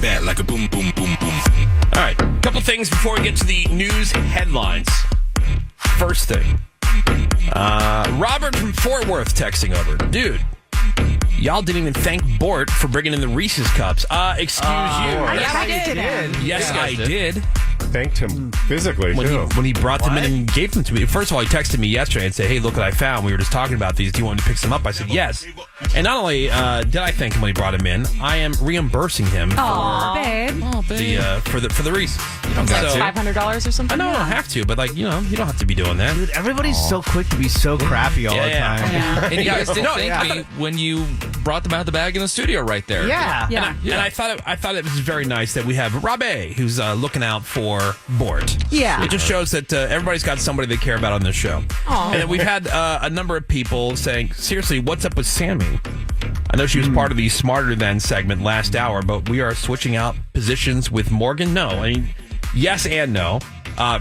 bad like a boom, boom, boom, boom. All right, couple things before we get to the news headlines. First thing, Robert from Fort Worth texting over. Dude, y'all didn't even thank Bort for bringing in the Reese's cups. Excuse you. Yeah, we did. Yes, I did. Thanked him physically, too. When he brought them in and gave them to me. First of all, he texted me yesterday and said, hey, look what I found. We were just talking about these. Do you want me to pick some up? I said, yes. And not only did I thank him when he brought them in, I am reimbursing him for the Reese's. You don't got $500 or something? I know I don't have to, but you don't have to be doing that. Dude, everybody's so quick to be so crappy all the time. Yeah. And you guys didn't thank me when you brought them out of the bag in the studio right there. Yeah. And I thought it was very nice that we have Robbie, who's looking out for Bort. Yeah. It just shows that everybody's got somebody they care about on this show. Aww. And then we've had a number of people saying, seriously, what's up with Sammy? I know she was part of the Smarter Than segment last hour, but we are switching out positions with Morgan. No. I mean, yes and no.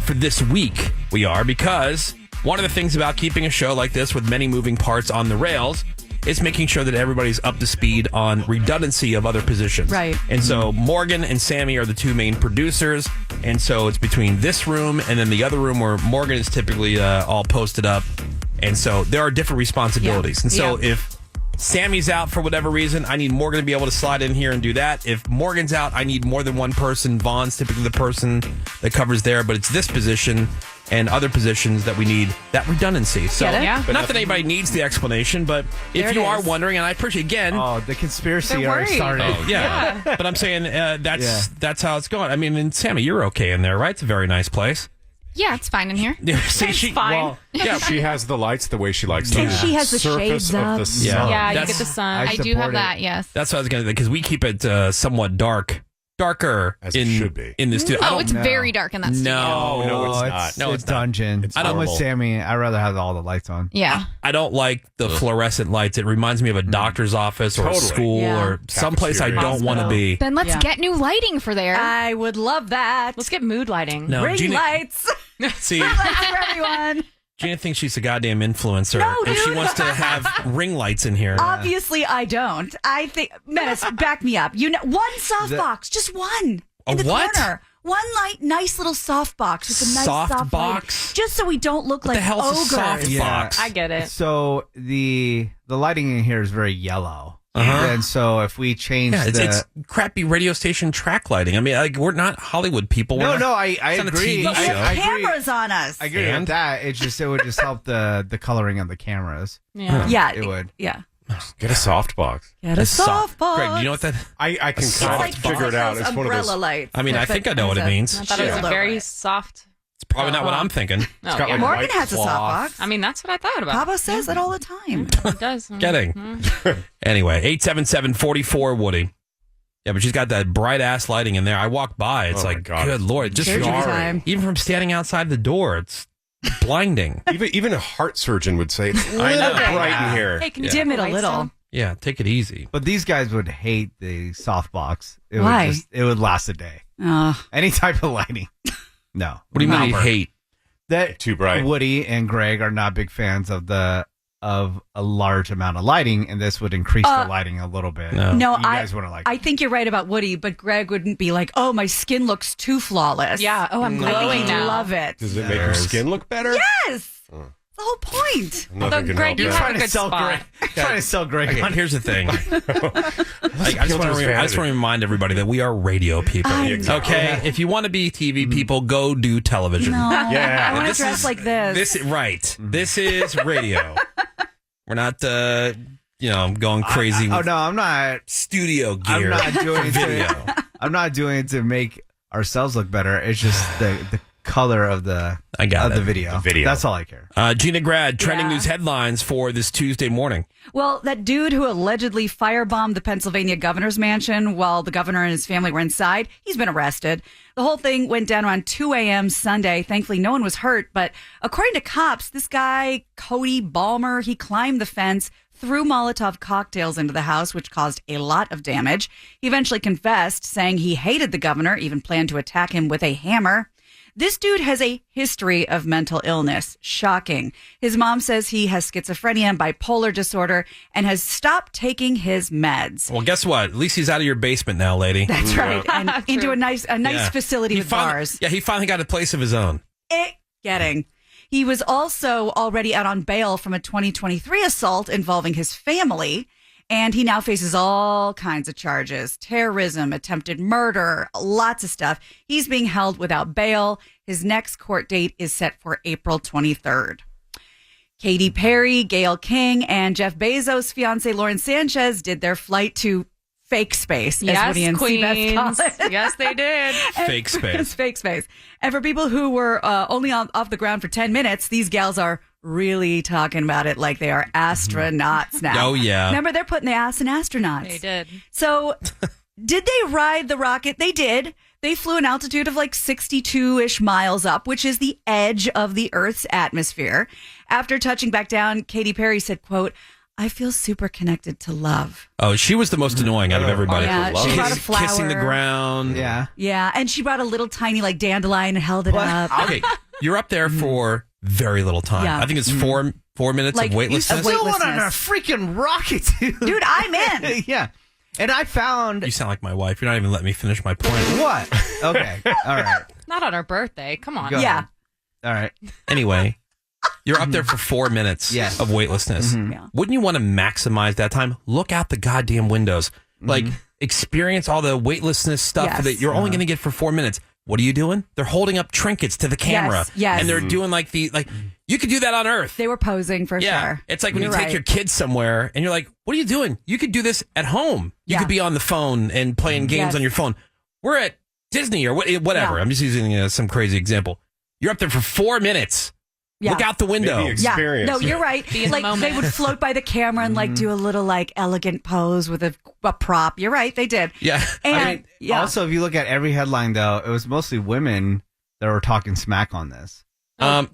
For this week, we are, because one of the things about keeping a show like this with many moving parts on the rails is making sure that everybody's up to speed on redundancy of other positions. Right. And so Morgan and Sammy are the two main producers. And so it's between this room and then the other room where Morgan is typically all posted up. And so there are different responsibilities. And so if Sammy's out for whatever reason, I need Morgan to be able to slide in here and do that. If Morgan's out, I need more than one person. Vaughn's typically the person that covers there, but it's this position and other positions that we need that redundancy. So, but not that anybody needs the explanation, but if you are wondering, and I appreciate, again... Oh, the conspiracy already started. Oh, yeah. But I'm saying that's how it's going. I mean, and Sammy, you're okay in there, right? It's a very nice place. Yeah, it's fine in here. See, It's fine. Well, yeah, she has the lights the way she likes them. And she has the surface shades of up. the sun. Yeah, you get the sun. I do have that, yes. That's what I was going to say, because we keep it somewhat darker As it should be. in the studio. No, it's very dark in that studio. No, it's not. No, it's it's not. dungeon. It's I'm with horrible. Sammy. I'd rather have all the lights on. Yeah. I don't like the fluorescent lights. It reminds me of a doctor's office or a Totally. school or someplace I don't want to be. Then let's get new lighting for there. I would love that. Let's get mood lighting. No, Ring Gina- lights. See, Lights for everyone. Gina thinks she's a goddamn influencer, No, and she dude. wants to have ring lights in here. Obviously, I don't. I think, Menace, back me up. One softbox, just one. A In the what? corner. One nice little softbox with a nice Soft soft box? light, just so we don't look What like the hell's ogres. a soft box? I get it. So the lighting in here is very yellow. Uh-huh. And so if we change it's crappy radio station track lighting. I mean, we're not Hollywood people. No, We're not, I it's not a agree. TV I show. agree. Cameras on us. I agree with that. It would just help the coloring of the cameras. Yeah, It would. Yeah. Get a soft box. Get a soft box. Greg, you know what that? I can kind soft of figure it out. It's one of those. lights. I mean, I think I know what it means. I It's thought it was Shield a very over soft. probably not what I'm thinking. It's got like Morgan white has a cloth. softbox. I mean, that's what I thought about. Papa says that all the time. It does. Getting. Anyway, 877-44 Woody. Yeah, but she's got that bright ass lighting in there. I walk by, it's Oh my like, God. good Lord, just Surgery jarring. time. Even from standing outside the door, it's blinding. Even a heart surgeon would say it's a I little know. bright in here. Hey, can you dim it a little? Yeah, take it easy. But these guys would hate the softbox. Why? It would last a day. Any type of lighting. No. What do you mean you hate? That Too bright. Woody and Greg are not big fans of a large amount of lighting, and this would increase the lighting a little bit. No. No, You guys wouldn't like I think you're right about Woody, but Greg wouldn't be like, "Oh, my skin looks too flawless." Yeah. Oh, I'm I think glowing he'd now. love it. Does it make your skin look better? Yes, the whole point. Nothing can Greg, help you that. have trying a to good sell spot. Greg. Trying to sell Greg. Come on, here's the thing. I just want vanity. to remind everybody that we are radio people. I know. Okay? If you want to be TV people, go do television. No, Yeah. I want to This dress is- like this. Right. This is radio. We're not, going crazy Oh with no, I'm not. I'm studio gear. not doing video. it. I'm not doing it to make ourselves look better. It's just the color of the I got the it. video. The video. That's all I care. Gina Grad, trending Yeah. news headlines for this Tuesday morning. Well, that dude who allegedly firebombed the Pennsylvania governor's mansion while the governor and his family were inside, he's been arrested. The whole thing went down around 2 a.m. Sunday. Thankfully, no one was hurt. But according to cops, this guy, Cody Balmer, he climbed the fence, threw Molotov cocktails into the house, which caused a lot of damage. He eventually confessed, saying he hated the governor, even planned to attack him with a hammer. This dude has a history of mental illness. Shocking. His mom says he has schizophrenia and bipolar disorder and has stopped taking his meds. Well, guess what? At least he's out of your basement now, lady. That's right. And into a nice facility with bars. Yeah, he finally got a place of his own. Getting. He was also already out on bail from a 2023 assault involving his family. And he now faces all kinds of charges: terrorism, attempted murder, lots of stuff. He's being held without bail. His next court date is set for April 23rd. Katy Perry, Gayle King, and Jeff Bezos' fiance Lauren Sanchez did their flight to fake space, as Woody and Seabass call it. Yes, they did. Fake space. It's fake space. And for people who were only off the ground for 10 minutes, these gals are really talking about it like they are astronauts now. Oh, yeah. Remember, they're putting the ass in astronauts. They did. So did they ride the rocket? They did. They flew an altitude of like 62-ish miles up, which is the edge of the Earth's atmosphere. After touching back down, Katy Perry said, quote, "I feel super connected to love." Oh, she was the most annoying out of everybody. Yeah, she brought a flower. Kissing the ground. Yeah. Yeah, and she brought a little tiny like dandelion and held it up. Okay, you're up there for very little time. Yeah. I think it's 4 minutes Like, of weightlessness. you Still Weightlessness. on a freaking rocket, dude. Dude, I'm in. Yeah. And I found You sound like my wife. You're not even letting me finish my point. what? Okay. All right. Not on our birthday. Come on. Go Yeah. All right. Anyway, you're up there for 4 minutes Yes. of weightlessness. Yeah. Wouldn't you want to maximize that time? Look out the goddamn windows. Like, experience all the weightlessness stuff Yes. that you're only going to get for 4 minutes. What are you doing? They're holding up trinkets to the camera. Yes. And they're doing like you could do that on Earth. They were posing for Yeah. sure. It's like when You're you take right. your kids somewhere and you're like, what are you doing? You could do this at home. You Yeah. could be on the phone and playing games Yes. on your phone. We're at Disney or whatever. Yeah. I'm just using some crazy example. You're up there for 4 minutes. Yeah. Look out the window. Maybe Yeah, no, you're right. Be in the Like moment. they would float by the camera and like do a little like elegant pose with a prop. You're right, they did. Yeah. And Also, if you look at every headline, though, it was mostly women that were talking smack on this.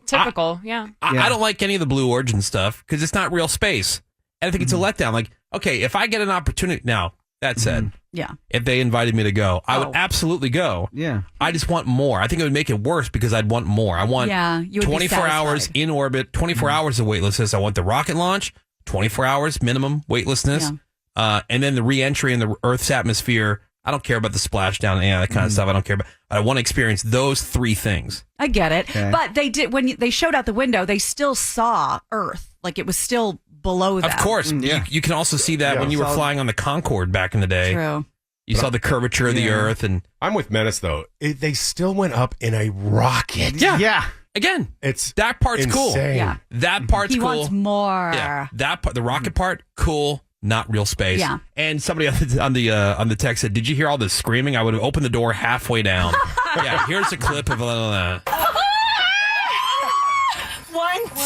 Typical. Yeah. I don't like any of the Blue Origin stuff because it's not real space. And I think it's a letdown. Like, okay, if I get an opportunity. Now, that said, yeah. if they invited me to go, I would absolutely go. Yeah. I just want more. I think it would make it worse because I'd want more. I want you would be 24 hours satisfied. in orbit, 24 hours of weightlessness. I want the rocket launch, 24 hours minimum weightlessness, and then the re-entry in the Earth's atmosphere. I don't care about the splashdown and that kind of stuff. I don't care about. I want to experience those 3 things. I get it. Okay. But they did when they showed out the window, they still saw Earth. Like it was still below them. Of course, you can also see that when you were flying on the Concorde back in the day. True. You saw the curvature of the Earth, and I'm with Menace though. They still went up in a rocket. Yeah. again, It's that part's cool. insane. Yeah. That part's He cool. wants more. Yeah, that part, the rocket part, cool. Not real space. Yeah. And somebody on the text said, "Did you hear all the screaming? I would have opened the door halfway down." Yeah. Here's a clip of 1,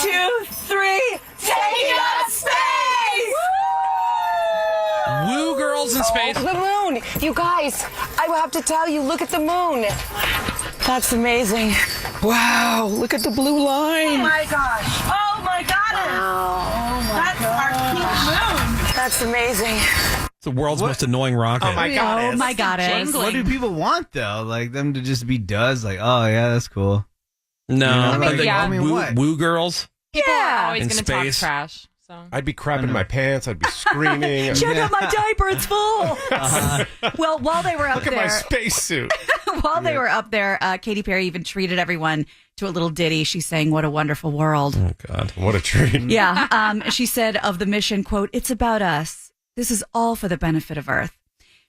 2, 3, take it out of space! Woo girls in space. The moon! You guys, I will have to tell you, look at the moon. That's amazing. Wow, look at the blue line. Oh my gosh. Oh my goddess. Oh That's our pink moon. That's amazing. It's the world's most annoying rocket. Oh my god! Oh my goddess. What do people want though? Like them to just be duds? Like, oh yeah, that's cool. No, I mean, the yeah. I mean, woo, what? woo girls. People are always In going to talk space. trash. So I'd be crapping my pants. I'd be screaming. Check out my diaper, it's full. Well, while they were up Look at there, my spacesuit. while they were up there, Katy Perry even treated everyone to a little ditty. She's saying, "What a wonderful world." Oh God. What a treat. Yeah. She said of the mission, quote, "It's about us. This is all for the benefit of Earth."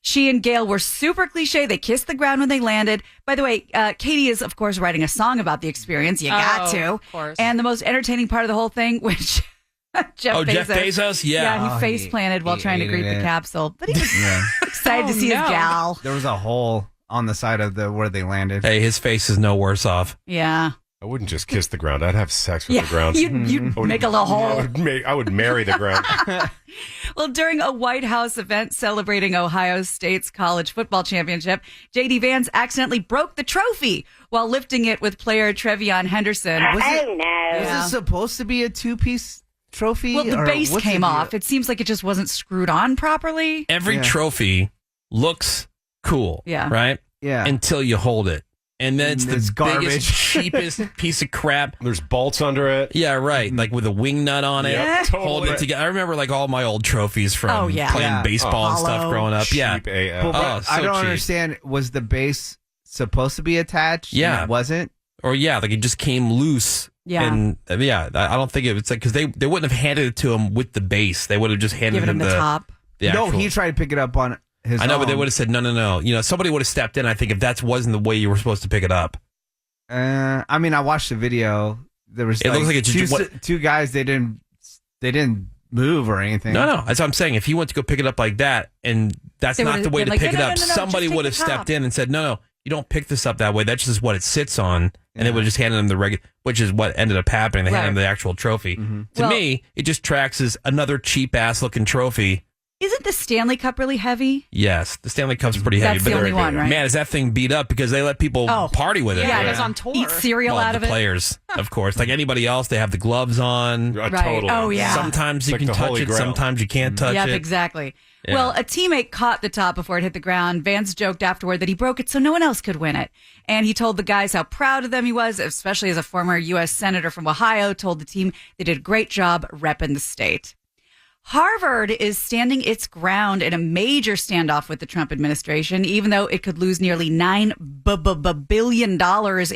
She and Gail were super cliche. They kissed the ground when they landed. By the way, Katie is, of course, writing a song about the experience. You got to. Of course. And the most entertaining part of the whole thing, which Jeff Bezos? Yeah. he face planted while he trying to greet hated the it. capsule. But he was excited to see his gal. There was a hole on the side of where they landed. Hey, his face is no worse off. Yeah. I wouldn't just kiss the ground. I'd have sex with Yeah. the ground. You'd make a little hole. I would marry the ground. Well, during a White House event celebrating Ohio State's college football championship, J.D. Vance accidentally broke the trophy while lifting it with player Trevion Henderson. Was it supposed to be a 2-piece trophy? Well, the or base what's came the off. deal? It seems like it just wasn't screwed on properly. Every trophy looks cool. Yeah. Right? Yeah. Until you hold it. and then it's the It's garbage. biggest, cheapest piece of crap. There's bolts under it. Yeah, right. Like with a wing nut on it, Yeah. hold it together. I remember like all my old trophies from Oh, yeah. playing Yeah. baseball and stuff Hollow. growing up. Yeah, Cheap AF. But what Oh, so I don't cheap. understand. Was the base supposed to be attached? Yeah. and it wasn't. or yeah, like it just came loose. Yeah. and yeah, I don't think it was like because they wouldn't have handed it to him with the base. They would have just handed Giving him the top. the No, actual- he tried to pick it up on his. I know, but they own. would have said no. You know, somebody would have stepped in. I think if that wasn't the way you were supposed to pick it up. I mean, I watched the video. There was. It looks like it's just- two guys. They didn't move or anything. No, that's what I'm saying. If he went to go pick it up like that, and that's They not would've the way been to like, pick no, it no, up, no, no, somebody just would have take the stepped top. in and said, no, you don't pick this up that way. That's just what it sits on. And they would have just handed him the regular, which is what ended up happening. They handed him Right. the actual trophy. To Well- me, it just tracks as another cheap ass looking trophy. Isn't the Stanley Cup really heavy? Yes, the Stanley Cup's pretty heavy. That's the but only one, right? Man, is that thing beat up because they let people Oh. party with it. Yeah, Yeah. it was on tour. Eat cereal Well, out the of it. players, of course. Like anybody else, they have the gloves on. Right. Oh, yeah. Sometimes you like can the touch Holy it, Grail. sometimes you can't touch Yep, it. exactly. Yeah. Well, a teammate caught the top before it hit the ground. Vance joked afterward that he broke it so no one else could win it. And he told the guys how proud of them he was, especially as a former U.S. Senator from Ohio, told the team they did a great job repping the state. Harvard is standing its ground in a major standoff with the Trump administration, even though it could lose nearly $9 billion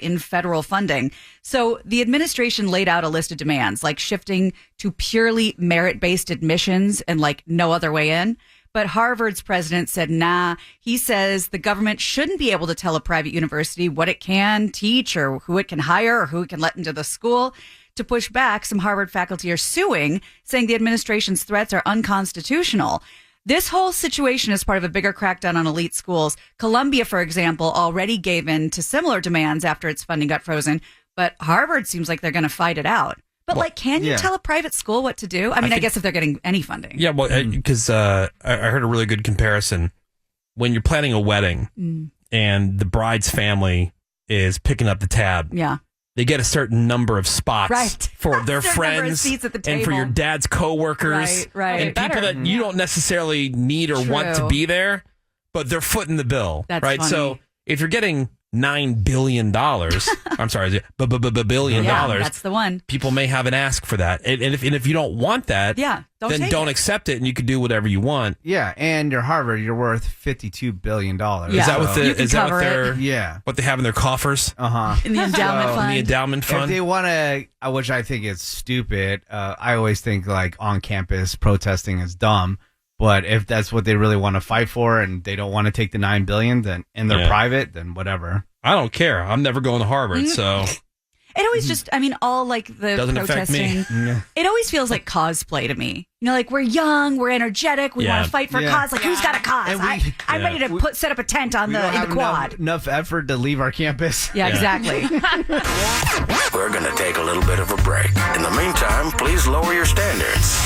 in federal funding. So the administration laid out a list of demands, like shifting to purely merit-based admissions and like no other way in. But Harvard's president said, nah. He says the government shouldn't be able to tell a private university what it can teach or who it can hire or who it can let into the school. To push back, some Harvard faculty are suing, saying the administration's threats are unconstitutional. This whole situation is part of a bigger crackdown on elite schools. Columbia, for example, already gave in to similar demands after its funding got frozen, but Harvard seems like they're going to fight it out. But can you yeah. tell a private school what to do? I mean, I guess if they're getting any funding. Yeah, well, because I heard a really good comparison. When you're planning a wedding and the bride's family is picking up the tab, Yeah. they get a certain number of spots Right. for their Certain number of friends seats at the and for table. your dad's coworkers Right. and people Better. that you don't necessarily need or want to True. be there, but they're footing the bill. That's right. funny. So if you're getting $9 billion, I'm sorry, billion Yeah, dollars, that's the one. people may have an ask for that. And if you don't want that, Yeah, don't then take don't it. accept it and you can do whatever you want. Yeah, and you're Harvard. You're worth $52 billion. Yeah. Is that what You the can is that cover what it. they're Yeah. what they have in their coffers? In the endowment So, fund. In the endowment If fund? they want to, which I think is stupid, I always think like on campus protesting is dumb. But if that's what they really want to fight for, and they don't want to take the $9 billion, then and they're Yeah. private, then whatever. I don't care. I'm never going to Harvard, so It always just, I mean, all like the Doesn't affect me. protesting. It always feels like cosplay to me. You know, like we're young, we're energetic, we Yeah. want to fight for a Yeah. cause. Like, who's got a cause? And we- I'm ready to set up a tent on We the don't in have the quad. enough effort to leave our campus. Yeah, exactly. We're going to take a little bit of a break. In the meantime, please lower your standards.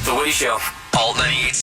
The Way Show. Alt 98.